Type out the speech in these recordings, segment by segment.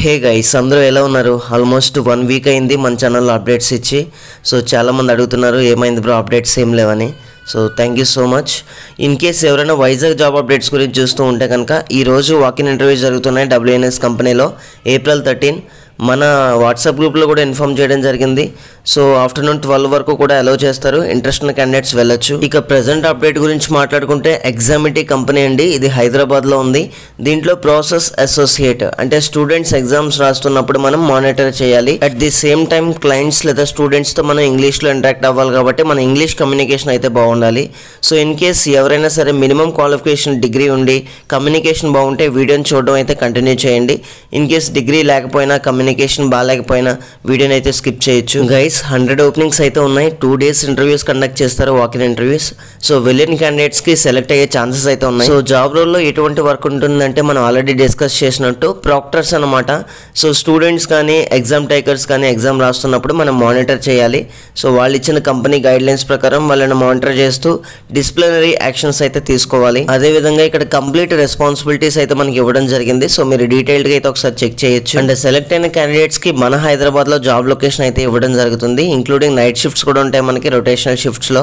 Hey guys అందరూ ఎలా ఉన్నారు? ఆల్మోస్ట్ 1 వీక్ అయింది మన ఛానల్లో అప్డేట్స్ ఇచ్చి. సో చాలామంది అడుగుతున్నారు ఏమైంది బ్రో అప్డేట్స్ ఏం లేవని. So thank you so much. In case ఎవరైనా వైజాగ్ జాబ్ అప్డేట్స్ గురించి చూస్తూ ఉంటే కనుక ఈరోజు వాకిన్ ఇంటర్వ్యూస్ జరుగుతున్నాయి WNS కంపెనీలో April 13. మన వాట్సాప్ గ్రూప్లో కూడా ఇన్ఫార్మ్ చేయడం జరిగింది. సో ఆఫ్టర్నూన్ 12 వరకు కూడా అలౌ చేస్తారు. ఇంట్రెస్ట్ ఉన్న క్యాండిడేట్స్ వెళ్ళొచ్చు. ఇక ప్రజెంట్ అప్డేట్ గురించి మాట్లాడుకుంటే ఎగ్జామిటీ కంపెనీ అండి, ఇది హైదరాబాద్లో ఉంది. దీంట్లో ప్రాసెస్ అసోసియేట్ అంటే స్టూడెంట్స్ ఎగ్జామ్స్ రాస్తున్నప్పుడు మనం మానిటర్ చేయాలి. At the same time clients లేదా స్టూడెంట్స్తో మనం ఇంగ్లీష్లో ఇంటరాక్ట్ అవ్వాలి కాబట్టి మన ఇంగ్లీష్ కమ్యూనికేషన్ అయితే బాగుండాలి. సో ఇన్ కేస్ ఎవరైనా సరే మినిమం క్వాలిఫికేషన్ డిగ్రీ ఉండి కమ్యూనికేషన్ బాగుంటే వీడియోని చూడడం అయితే కంటిన్యూ చేయండి. ఇన్ కేస్ డిగ్రీ లేకపోయినా కమ్యూనికేషన్ బాగాలేకపోయినా వీడియోని అయితే స్కిప్ చేయొచ్చు. గైస్ 100 ఓపెనింగ్స్ అయితే ఉన్నాయి. 2 days ఇంటర్వ్యూస్ కండక్ట్ చేస్తారు, వాకిన్ ఇంటర్వ్యూస్. సో వెళ్ళిన క్యాండిడేట్స్ కి సెలెక్ట్ అయ్యే ఛాన్సెస్ అయితే ఉన్నాయి. సో జాబ్ రోల్ లో ఎటువంటి వర్క్ ఉంటుందంటే మనం ఆల్రెడీ డిస్కస్ చేసినట్టు ప్రాక్టర్స్ అనమాట. సో స్టూడెంట్స్ కానీ ఎగ్జామ్ టేకర్స్ కానీ ఎగ్జామ్ రాస్తున్నప్పుడు మనం మానిటర్ చేయాలి. సో వాళ్ళు ఇచ్చిన కంపెనీ గైడ్ లైన్స్ ప్రకారం వాళ్ళని మానిటర్ చేస్తూ డిసిప్లినరీ యాక్షన్స్ అయితే తీసుకోవాలి. అదేవిధంగా ఇక్కడ కంప్లీట్ రెస్పాన్సిబిలిటీస్ అయితే మనకి ఇవ్వడం జరిగింది. సో మీరు డీటెయిల్డ్గా అయితే ఒకసారి చెక్ చేయొచ్చు. అండ్ సెలెక్ట్ అయిన క్యాండిడేట్స్ కి మన హైదరాబాద్ లో జాబ్ లొకేషన్ అయితే ఇవ్వడం జరుగుతుంది. ఇంక్లూడింగ్ నైట్ షిఫ్ట్స్ కూడా ఉంటాయి మనకి రొటేషనల్ షిఫ్ట్స్ లో.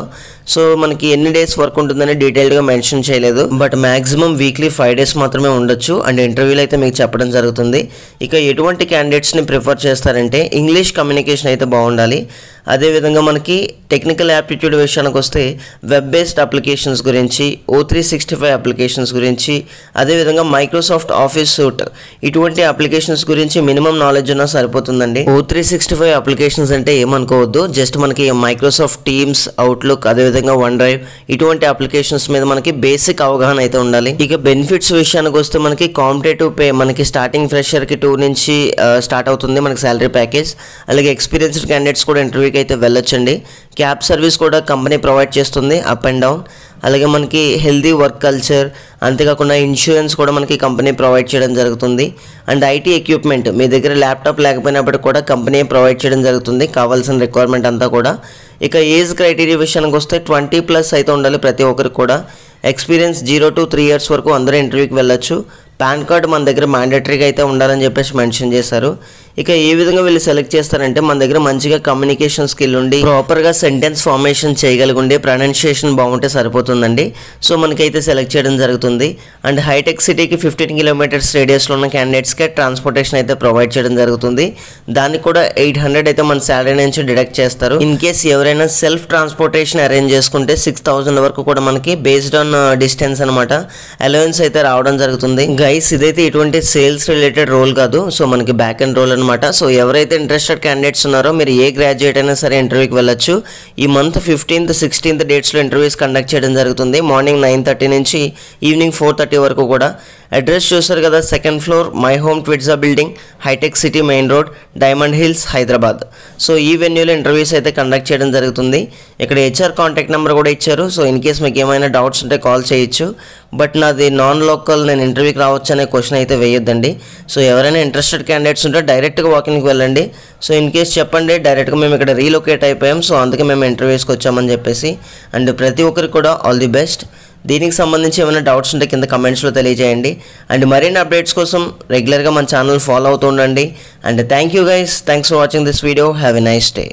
సో మనకి ఎన్ని డేస్ వర్క్ ఉంటుందని డీటెయిల్డ్ గా మెన్షన్ చేయలేదు, బట్ మాక్సిమం వీక్లీ 5 days మాత్రమే ఉండొచ్చు. అండ్ ఇంటర్వ్యూలు అయితే మీకు చెప్పడం జరుగుతుంది. ఇక ఎటువంటి క్యాండిడేట్స్ ని ప్రిఫర్ చేస్తారంటే ఇంగ్లీష్ కమ్యూనికేషన్ అయితే బాగుండాలి. అదేవిధంగా మనకి టెక్నికల్ యాప్టిట్యూడ్ విషయానికి వస్తే వెబ్ బేస్డ్ అప్లికేషన్స్ గురించి, O365 అప్లికేషన్స్ గురించి, అదేవిధంగా మైక్రోసాఫ్ట్ ఆఫీస్ సూట్ ఇటువంటి అప్లికేషన్స్ గురించి మినిమం నాలెడ్జ్ ఉన్నా సరిపోతుందండి. O365 అప్లికేషన్స్ అంటే ఏమనుకోవద్దు, జస్ట్ మనకి మైక్రోసాఫ్ట్ టీమ్స్, అవుట్లుక్, అదేవిధంగా వన్ డ్రైవ్ ఇటువంటి అప్లికేషన్స్ మీద మనకి బేసిక్ అవగాహన అయితే ఉండాలి. ఇక బెనిఫిట్స్ విషయానికి వస్తే మనకి కాంపిటేటివ్ పే మనకి స్టార్టింగ్ ఫ్రెషర్కి 2 నుంచి స్టార్ట్ అవుతుంది మనకి శాలరీ ప్యాకేజ్. అలాగే ఎక్స్పీరియన్స్డ్ క్యాండిడేట్స్ కూడా ఇంటర్వ్యూకి అయితే వెళ్ళొచ్చండి. క్యాబ్ సర్వీస్ కూడా కంపెనీ ప్రొవైడ్ చేస్తుంది అప్ అండ్ డౌన్. అలాగే మనకి హెల్దీ వర్క్ కల్చర్, అంతేకాకుండా ఇన్సూరెన్స్ కూడా మనకి కంపెనీ ప్రొవైడ్ చేయడం జరుగుతుంది. అండ్ ఐటీ ఎక్విప్మెంట్ మీ దగ్గర ల్యాప్టాప్ లేకపోయినప్పుడు కూడా కంపెనీ ప్రొవైడ్ చేయడం జరుగుతుంది, కావాల్సిన రిక్వైర్మెంట్ అంతా కూడా. ఇక ఏజ్ క్రైటీరియా విషయానికి వస్తే 20+ అయితే ఉండాలి ప్రతి ఒక్కరికి కూడా. ఎక్స్పీరియన్స్ 0 to 3 years వరకు అందరూ ఇంటర్వ్యూకి వెళ్ళొచ్చు. పాన్ కార్డు మన దగ్గర మ్యాండేటరీగా అయితే ఉండాలని చెప్పేసి మెన్షన్ చేశారు. ఇక ఏ విధంగా వీళ్ళు సెలెక్ట్ చేస్తారంటే మన దగ్గర మంచిగా కమ్యూనికేషన్ స్కిల్ ఉండి ప్రాపర్గా సెంటెన్స్ ఫార్మేషన్ చేయగలిగి ప్రొనౌన్సియేషన్ బాగుంటే సరిపోతుందండి. సో మనకైతే సెలెక్ట్ చేయడం జరుగుతుంది. అండ్ హైటెక్ సిటీకి 15 kilometers రేడియస్లో ఉన్న క్యాండిడేట్స్కి ట్రాన్స్పోర్టేషన్ అయితే ప్రొవైడ్ చేయడం జరుగుతుంది. దానికి కూడా 800 అయితే మన శాలరీ నుంచి డిడక్ట్ చేస్తారు. ఇన్ కేస్ ఎవరైనా సెల్ఫ్ ట్రాన్స్పోర్టేషన్ అరేంజ్ చేసుకుంటే 6000 వరకు కూడా మనకి బేస్డ్ ఆన్ డిస్టెన్స్ అనమాట అలవెన్స్ అయితే రావడం జరుగుతుంది. గైస్ ఇదైతే ఎటువంటి సేల్స్ రిలేటెడ్ రోల్ కాదు, సో మనకి బ్యాక్ అండ్ రోల్ అనమాట. సో ఎవరైతే ఇంట్రెస్టెడ్ క్యాండిడేట్స్ ఉన్నారో మీరు ఏ గ్రాడ్యుయేట్ అయినా సరే ఇంటర్వ్యూకి వెళ్ళొచ్చు. ఈ month 15th, 16th డేట్స్లో interviews conduct చేయడం జరుగుతుంది. మార్నింగ్ 9:30 నుంచి ఈవినింగ్ 4:30 వరకు కూడా. అడ్రస్ చూసారు కదా, 2nd floor My Home Twitza building, హైటెక్ City main road, Diamond Hills, Hyderabad. So ఈ వెన్యూలో ఇంటర్వ్యూస్ అయితే కండక్ట్ చేయడం జరుగుతుంది. ఇక్కడ HR కాంటాక్ట్ నెంబర్ కూడా ఇచ్చారు. సో ఇన్ కేస్ మీకు ఏమైనా డౌట్స్ ఉంటే కాల్ చేయొచ్చు. బట్ నాది నాన్ లోకల్, నేను ఇంటర్వ్యూకి రావచ్చు అనే క్వశ్చన్ అయితే వేయొద్దండి. సో ఎవరైనా ఇంట్రెస్టెడ్ క్యాండిడేట్స్ ఉంటే డైరెక్ట్గా వాకింగ్కి వెళ్ళండి. సో ఇన్ కేస్ చెప్పండి డైరెక్ట్గా మేము ఇక్కడ రీలొకేట్ అయిపోయాం, సో అందుకే మేము ఇంటర్వ్యూస్కి వచ్చామని చెప్పేసి. అండ్ ప్రతి ఒక్కరికి కూడా ఆల్ ది బెస్ట్. దీనికి సంబంధించి ఏమైనా డౌట్స్ ఉంటే కింద కమెంట్స్లో తెలియజేయండి. అండ్ మరిన్ని అప్డేట్స్ కోసం రెగ్యులర్గా మన ఛానల్ ఫాలో అవుతూ ఉండండి. And thank you guys, thanks for watching this video. Have a nice day.